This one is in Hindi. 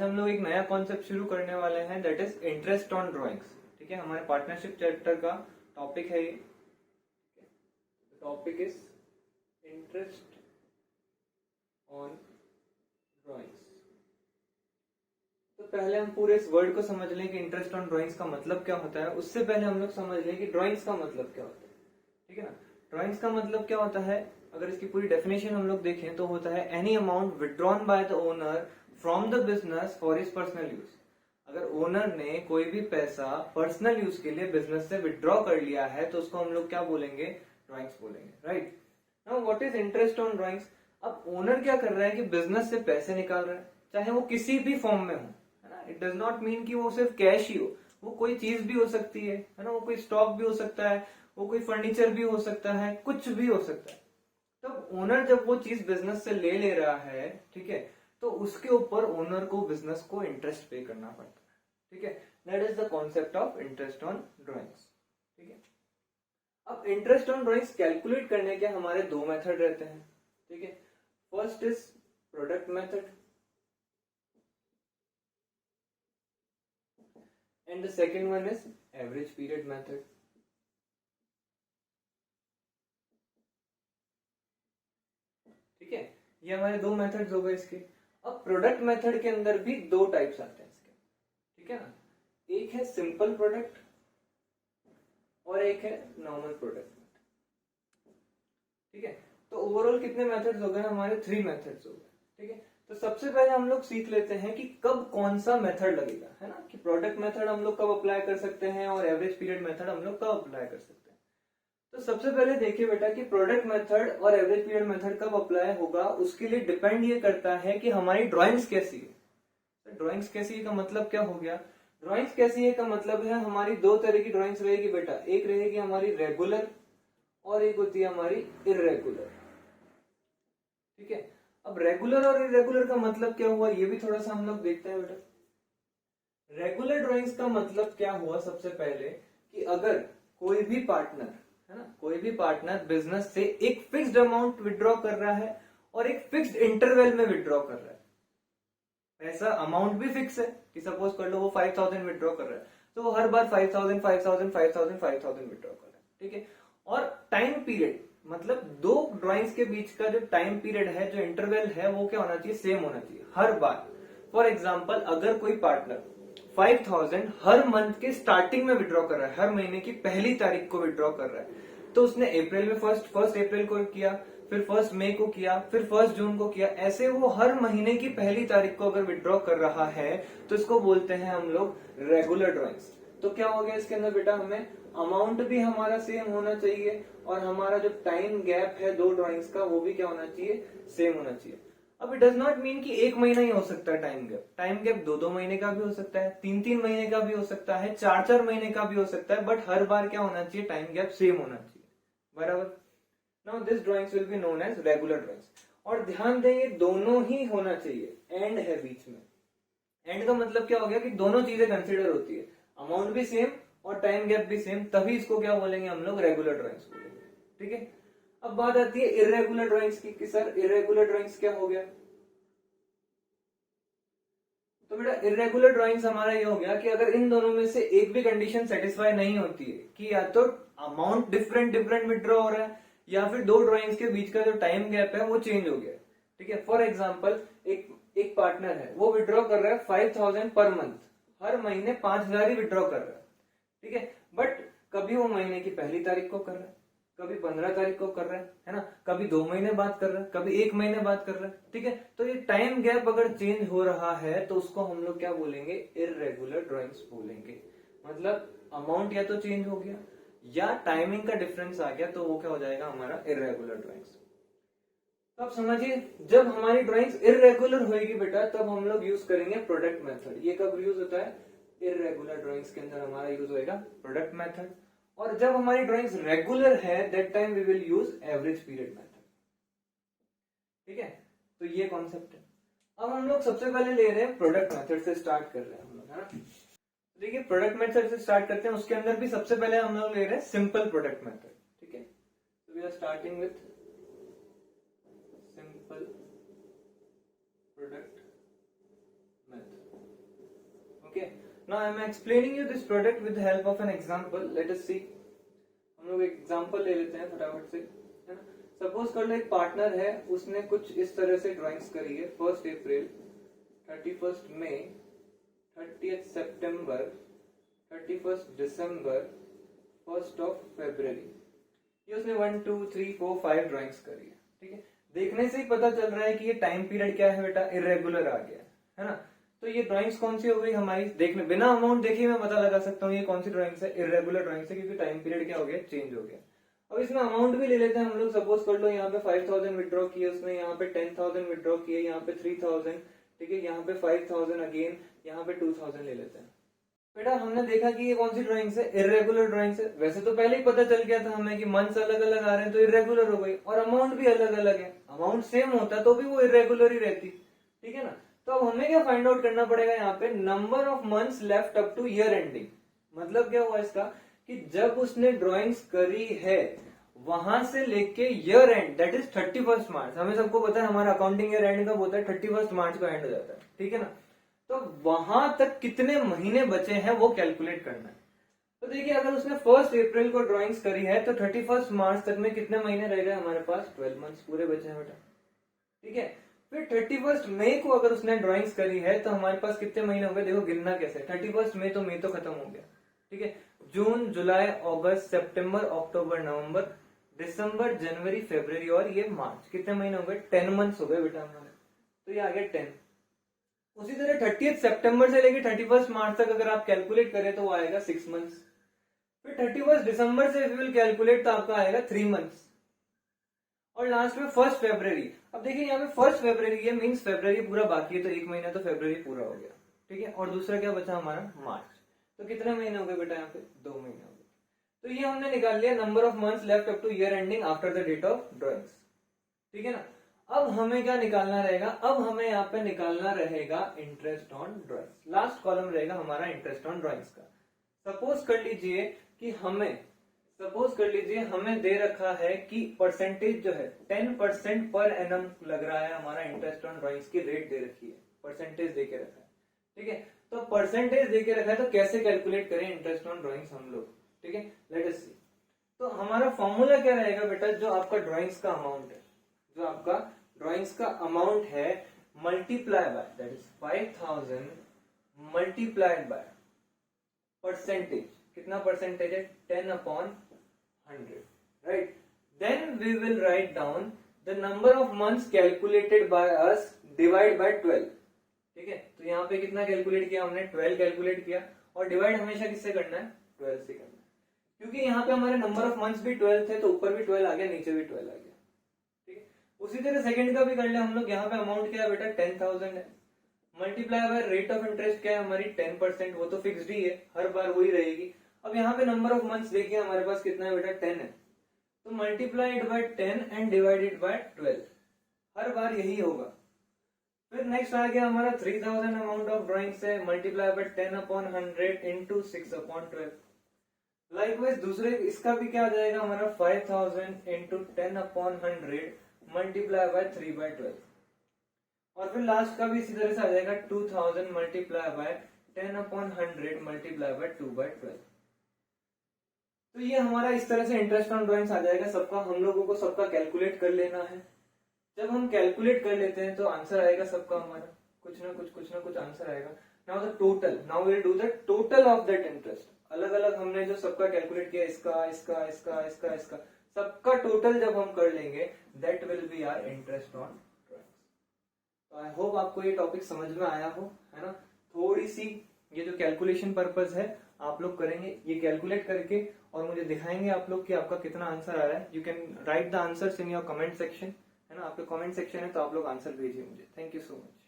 आज हम लोग एक नया कॉन्सेप्ट शुरू करने वाले हैं, that is interest on drawings. ठीक है, हमारे पार्टनरशिप चैप्टर का टॉपिक है ये। Topic is interest on drawings. तो पहले हम पूरे इस वर्ड को समझ लें कि इंटरेस्ट ऑन ड्राइंग्स का मतलब क्या होता है। उससे पहले हम लोग समझ लें कि ड्राइंग्स का मतलब क्या होता है। ठीक है ना, ड्राइंग्स का मतलब क्या होता है, अगर इसकी पूरी डेफिनेशन हम लोग देखें तो होता है any amount withdrawn by the owner from the business for his personal use. अगर ओनर ने कोई भी पैसा पर्सनल यूज के लिए बिजनेस से विथड्रॉ कर लिया है तो उसको हम लोग क्या बोलेंगे, ड्राइंग्स बोलेंगे। Right now what is interest on drawings. अब ओनर क्या कर रहा है कि बिजनेस से पैसे निकाल रहा है, चाहे वो किसी भी फॉर्म में हो, है ना। इट डज नॉट मीन कि वो सिर्फ कैश ही हो, वो कोई चीज भी हो सकती है ना, वो कोई स्टॉक भी हो सकता है, वो कोई फर्नीचर भी हो सकता है, कुछ भी हो सकता है। तो ओनर जब वो चीज बिजनेस से ले रहा है, ठीक है, तो उसके ऊपर ओनर को बिजनेस को इंटरेस्ट पे करना पड़ता है। ठीक है, that is the concept of interest on drawings. ठीक है, अब इंटरेस्ट ऑन ड्राइंग्स कैलकुलेट करने के हमारे दो मेथड रहते हैं। ठीक है, first is product method and the second one is average period method. ठीक है, ये हमारे दो मेथड्स हो गए इसके। अब प्रोडक्ट मेथड के अंदर भी दो टाइप्स आते हैं इसके। ठीक है ना, एक है सिंपल प्रोडक्ट और एक है नॉर्मल प्रोडक्ट। ठीक है, तो ओवरऑल कितने मेथड्स हो गए हमारे, 3 मेथड्स हो गए। ठीक है, तो सबसे पहले हम लोग सीख लेते हैं कि कब कौन सा मेथड लगेगा, है ना, कि प्रोडक्ट मेथड हम लोग कब अप्लाई कर सकते हैं और एवरेज पीरियड मेथड हम लोग कब अप्लाई कर सकते हैं। तो सबसे पहले देखिए बेटा कि प्रोडक्ट मेथड और एवरेज पीरियड मेथड कब अप्लाई होगा, उसके लिए डिपेंड ये करता है कि हमारी ड्राइंग्स कैसी है। तो ड्राइंग्स कैसी है का मतलब क्या हो गया, ड्राइंग्स कैसी है का मतलब है हमारी दो तरह की ड्राइंग्स रहेगी बेटा, एक रहेगी हमारी रेगुलर और एक होती है हमारी इरेगुलर। ठीक है, अब रेगुलर और इरेगुलर का मतलब क्या हुआ ये भी थोड़ा सा हम लोग देखते हैं बेटा। रेगुलर ड्राइंग्स का मतलब क्या हुआ, सबसे पहले कि अगर कोई भी पार्टनर, है ना, कोई भी पार्टनर बिजनेस से एक फिक्स्ड अमाउंट विड्रॉ कर रहा है और एक फिक्स्ड इंटरवल में विड्रॉ कर रहा है। ऐसा अमाउंट भी फिक्स है कि सपोज कर लो वो 5000 विड्रॉ कर रहा है, तो वो हर बार 5000 5000 5000 5000 विड्रॉ कर रहा है। ठीक है, और टाइम पीरियड मतलब दो ड्राइंग्स के बीच का जो टाइम पीरियड है, जो इंटरवल है, वो क्या होना चाहिए, सेम होना चाहिए हर बार। फॉर एग्जाम्पल अगर कोई पार्टनर 5000 हर मंथ के स्टार्टिंग में विड्रॉ कर रहा है, हर महीने की पहली तारीख को विड्रॉ कर रहा है, तो उसने अप्रैल में फर्स्ट अप्रैल को किया, फिर 1 मई को किया, फिर 1 जून को किया, ऐसे वो हर महीने की पहली तारीख को अगर विड्रॉ कर रहा है तो इसको बोलते हैं हम लोग रेगुलर ड्राइंग्स। तो क्या हो गया इसके अंदर बेटा, हमें अमाउंट भी हमारा सेम होना चाहिए और हमारा जो टाइम गैप है दो ड्राइंग्स का वो भी क्या होना चाहिए, सेम होना चाहिए। अब इट डज नॉट मीन कि 1 महीना ही हो सकता है टाइम गैप 2-2 महीने का भी हो सकता है, 3-3 महीने का भी हो सकता है, 4-4 महीने का भी हो सकता है, बट हर बार क्या होना चाहिए, टाइम गैप सेम होना चाहिए। बराबर। Now this drawings will be known as regular drawings. और ध्यान देंगे दोनों ही होना चाहिए, एंड है बीच में। एंड का मतलब क्या हो गया कि दोनों चीजें कंसिडर होती है, अमाउंट भी सेम और टाइम गैप भी सेम, तभी इसको क्या बोलेंगे हम लोग, रेगुलर ड्राइंग्स बोलेंगे। ठीक है, अब बात आती है इरेगुलर ड्राइंग्स की कि सर इरेगुलर ड्राइंग्स क्या हो गया। तो बेटा इरेगुलर ड्राइंग्स हमारा ये हो गया कि अगर इन दोनों में से एक भी कंडीशन सेटिस्फाई नहीं होती है कि या तो अमाउंट डिफरेंट विड्रॉ हो रहा है या फिर दो ड्राइंग्स के बीच का जो टाइम गैप है वो चेंज हो गया। ठीक है, फॉर एग्जाम्पल एक पार्टनर है, वो विड्रॉ कर रहा है 5000 पर मंथ, हर महीने 5000 ही विड्रॉ कर रहा है। ठीक है, बट कभी वो महीने की पहली तारीख को कर रहा है, कभी 15 तारीख को कर रहा है ना, कभी 2 महीने बाद कर रहा है, कभी 1 महीने बाद कर रहा है। ठीक है, तो ये टाइम गैप अगर चेंज हो रहा है तो उसको हम लोग क्या बोलेंगे, इरेगुलर ड्राइंग्स बोलेंगे। मतलब अमाउंट या तो चेंज हो गया या टाइमिंग का डिफरेंस आ गया तो वो क्या हो जाएगा हमारा इरेगुलर ड्राइंग्स। तो आप समझिए जब हमारी ड्राइंग्स इरेगुलर होगी बेटा तब हम लोग यूज करेंगे प्रोडक्ट मेथड। ये कब यूज होता है, इरेगुलर ड्राइंग्स के अंदर हमारा यूज होएगा प्रोडक्ट मेथड। और जब हमारी ड्राइंग्स रेगुलर है that time we will use average period method. ठीक है, तो ये कॉन्सेप्ट है। अब हम लोग सबसे पहले ले रहे हैं प्रोडक्ट मेथड से स्टार्ट कर रहे हैं हम लोग, है ना। देखिए प्रोडक्ट मेथड से स्टार्ट करते हैं, उसके अंदर भी सबसे पहले हम लोग ले रहे हैं सिंपल प्रोडक्ट मेथड। ठीक है, तो we are starting with simple product method. Okay, now I am explaining you this product with the help of an example. Let us see. हम लोग एग्जांपल ले लेते हैं फटाफट से, है ना. सपोज कर लो एक पार्टनर है, उसने कुछ इस तरह से ड्राइंग्स करी है. 1 अप्रैल, 31 मई, 30 सितंबर, 31 दिसंबर, 1 फरवरी. ये उसने 1 2 3 4 5 ड्राइंग्स करी है. ठीक है, देखने से ही पता चल रहा है कि ये टाइम पीरियड क्या है बेटा, इरेगुलर आ गया है ना. तो ये ड्राइंग्स कौन सी हो गई हमारी, देखने बिना अमाउंट देखे मैं पता लगा सकता हूँ ये कौन सी ड्राइंग्स है, इरेगुलर ड्राइंग्स है, क्योंकि टाइम पीरियड क्या हो गया, चेंज हो गया. अब इसमें अमाउंट भी ले लेते हैं हम लोग. सपोज कर लो यहाँ पे 5000 विड्रॉ किए उसने, यहाँ पे 10,000 विड्रॉ किए, यहाँ पे 3000, ठीक है, यहाँ पे 5000 अगेन, यहाँ पे 2000 ले लेते हैं. बेटा हमने देखा कि ये कौन सी ड्राइंग्स है, इरेगुलर ड्राइंग्स है. वैसे तो पहले ही पता चल गया था हमें कि मंथ्स अलग अलग आ रहे हैं तो इरेगुलर हो गई, और अमाउंट भी अलग अलग है. अमाउंट सेम होता तो भी वो इरेगुलर ही रहती. ठीक है ना. तो अब हमें क्या फाइंड आउट करना पड़ेगा यहाँ पे, number of months left up to year ending. मतलब क्या हुआ इसका कि जब उसने ड्राइंग्स करी है वहां से लेके ईयर एंड, दैट इज 31 मार्च. हमें सबको पता है हमारा अकाउंटिंग ईयर एंड कब होता है, 31 मार्च को एंड हो जाता है. ठीक है ना. तो वहां तक कितने महीने बचे हैं वो कैलकुलेट करना है. तो देखिए अगर उसने 1 अप्रैल को ड्राइंग्स करी है तो 31 मार्च तक में कितने महीने रह गए हमारे पास, 12 मंथ्स पूरे बचे हैं बेटा. ठीक है. फिर 31 मई को अगर उसने ड्राइंग्स करी है तो हमारे पास कितने महीने हो गए, देखो गिनना कैसे. 31 मई तो खत्म हो गया. ठीक है. जून, जुलाई, अगस्त, सितंबर, अक्टूबर, नवंबर, दिसंबर, जनवरी, फरवरी और ये मार्च, कितने महीने हो गए, 10 मंथ्स हो गए बेटा हमारे. तो ये आ गया 10. उसी तरह 30 सितंबर से लेके 31 मार्च तक अगर आप कैलकुलेट करें तो वो आएगा 6 मंथ्स. फिर 31 दिसंबर से विल कैलकुलेट तो आपका आएगा 3 मंथ्स. और लास्ट में 1 फरवरी. अब देखिए यहाँ पे 1 फरवरी है, मींस फरवरी पूरा बाकी है तो 1 महीना तो फरवरी पूरा हो गया. ठीक है. और दूसरा क्या बचा हमारा, मार्च. तो कितने महीने हो गए बेटा यहाँ पे, 2 महीने हो गए. तो ये हमने निकाल लिया number of months left up to year ending after the date of drawings. ठीक है ना. अब हमें क्या निकालना रहेगा, अब हमें यहाँ पे निकालना रहेगा interest on drawings. Last column रहेगा हमारा इंटरेस्ट ऑन ड्राइंग्स का. सपोज कर लीजिए कि हमें दे रखा है कि परसेंटेज जो है 10% पर एनम लग रहा है हमारा इंटरेस्ट ऑन ड्राइंग्स की रेट दे रखी है, परसेंटेज दे के रखा है. ठीक है. तो परसेंटेज दे के रखा है तो कैसे कैलकुलेट करें इंटरेस्ट ऑन ड्राइंग्स हम लोग. ठीक है. लेट अस सी. तो हमारा फॉर्मूला क्या रहेगा बेटा, जो आपका ड्राइंग्स का अमाउंट है, जो आपका ड्राइंग्स का अमाउंट है, multiply by, that is 5000 multiplied by percentage. कितना परसेंटेज है, 10/100. Right. Then we will write down the number of months calculated by us divide by 12. ठीक है. तो यहाँ पे कितना कैलकुलेट किया हमने, 12 कैलकुलेट किया. और डिवाइड हमेशा किससे करना है, 12 से करना है. क्योंकि यहाँ पे हमारे नंबर ऑफ मंथ्स भी 12 थे तो ऊपर भी 12 आ गया, नीचे भी 12 आ गया. ठीक है. उसी तरह सेकंड का भी कर ले हम लोग. यहाँ पे अमाउंट क्या है बेटा, 10,000 है. Multiply by rate of interest क्या है हमारी, 10%. वो तो फिक्स्ड ही है, हर बार वही रहेगी. अब यहाँ पे नंबर ऑफ मंथ्स देखिए हमारे पास कितना है बेटा, 10 है. तो multiplied by 10 and divided by 12, हर बार यही होगा. फिर नेक्स्ट आ गया हमारा 3000 अमाउंट ऑफ ड्राइंग्स है, मल्टीप्लाई बाय 10/100 इंटू 6/12. लाइकवाइज दूसरे इसका भी क्या आ जाएगा हमारा, 5000 इंटू 10/100 मल्टीप्लाई बाय 3/12. और फिर लास्ट का भी इसी तरह से आ जाएगा 2000 मल्टीप्लाई बाय 10/100 मल्टीप्लाई बाय 2/12. तो ये हमारा इस तरह से इंटरेस्ट ऑन ड्राइंग्स आ जाएगा. सबका हम लोगों को सबका कैलकुलेट कर लेना है. जब हम कैलकुलेट कर लेते हैं तो आंसर आएगा सबका हमारा, कुछ ना कुछ आंसर आएगा. Now the total, now we will do the total of that interest. अलग अलग हमने जो सबका कैलकुलेट किया, इसका सबका टोटल जब हम कर लेंगे, that will be our interest on drawings. तो आई होप आपको ये टॉपिक समझ में आया हो, है ना. थोड़ी सी ये जो कैलकुलेशन पर्पस है आप लोग करेंगे, ये कैलकुलेट करके और मुझे दिखाएंगे आप लोग कि आपका कितना आंसर आ रहा है. You can write the answers in your comment section, है ना. आपके कमेंट सेक्शन है तो आप लोग आंसर भेजिए मुझे. Thank you so much.